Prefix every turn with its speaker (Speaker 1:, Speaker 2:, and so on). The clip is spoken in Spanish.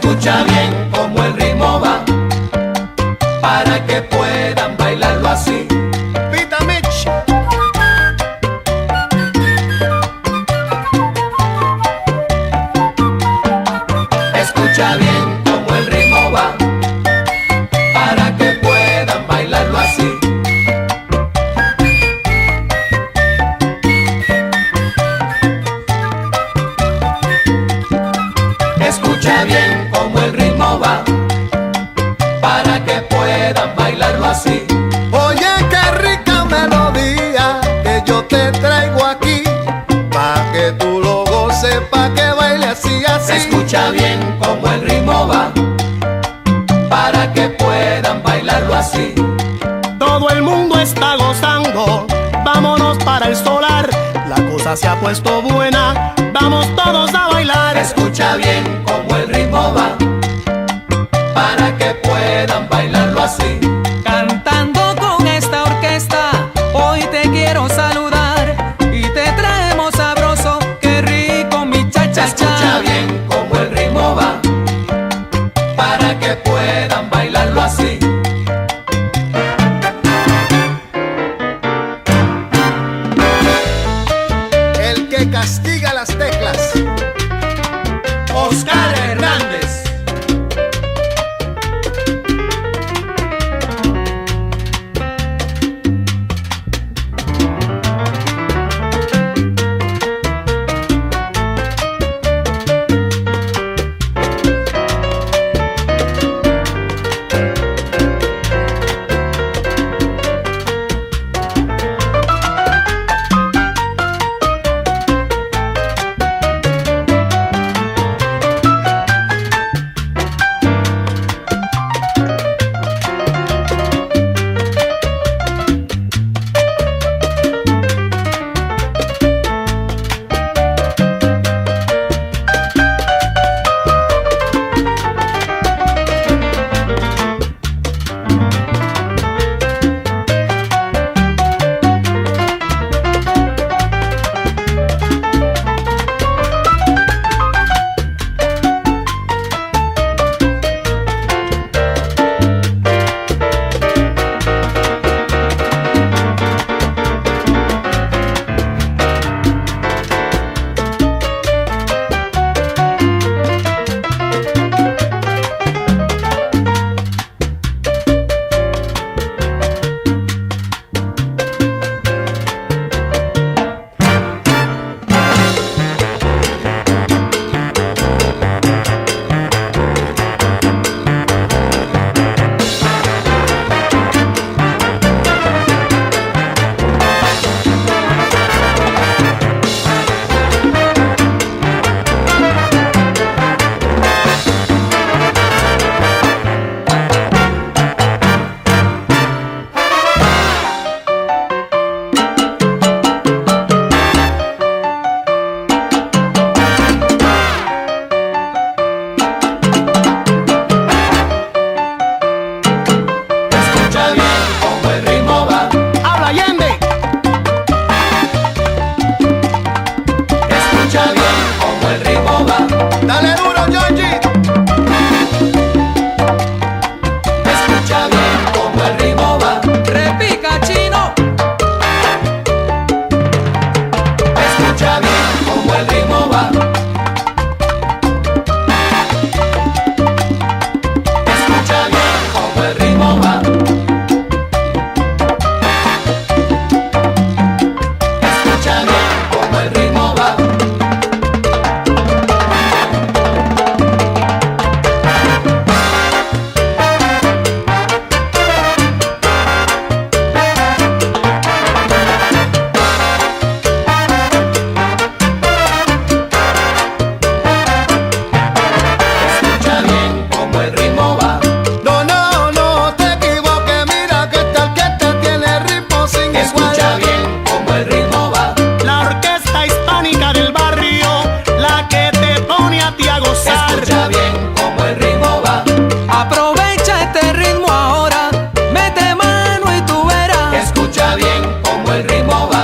Speaker 1: Escucha bien cómo el ritmo va, para que puedan bailarlo así.
Speaker 2: Pita Mitch.
Speaker 1: Escucha bien cómo el ritmo va, para que puedan bailarlo así. Escucha bien cómo el ritmo va, para que puedan bailarlo así.
Speaker 2: Oye, qué rica melodía que yo te traigo aquí, pa' que tú lo goces, pa' que baile así, así.
Speaker 1: Escucha bien cómo el ritmo va, para que puedan bailarlo así.
Speaker 3: Todo el mundo está gozando, vámonos para el solar. La cosa se ha puesto buena, vamos todos a bailar.
Speaker 1: Escucha bien cómo el ritmo va, para que puedan bailarlo así.
Speaker 4: Cantando con esta orquesta, hoy te quiero saludar y te traemos sabroso, qué rico mi cha-cha-cha.
Speaker 1: Escucha bien cómo el ritmo va, para que puedan bailarlo así.
Speaker 2: El que castiga las teclas,
Speaker 1: Oscar Hernández. el ritmo va.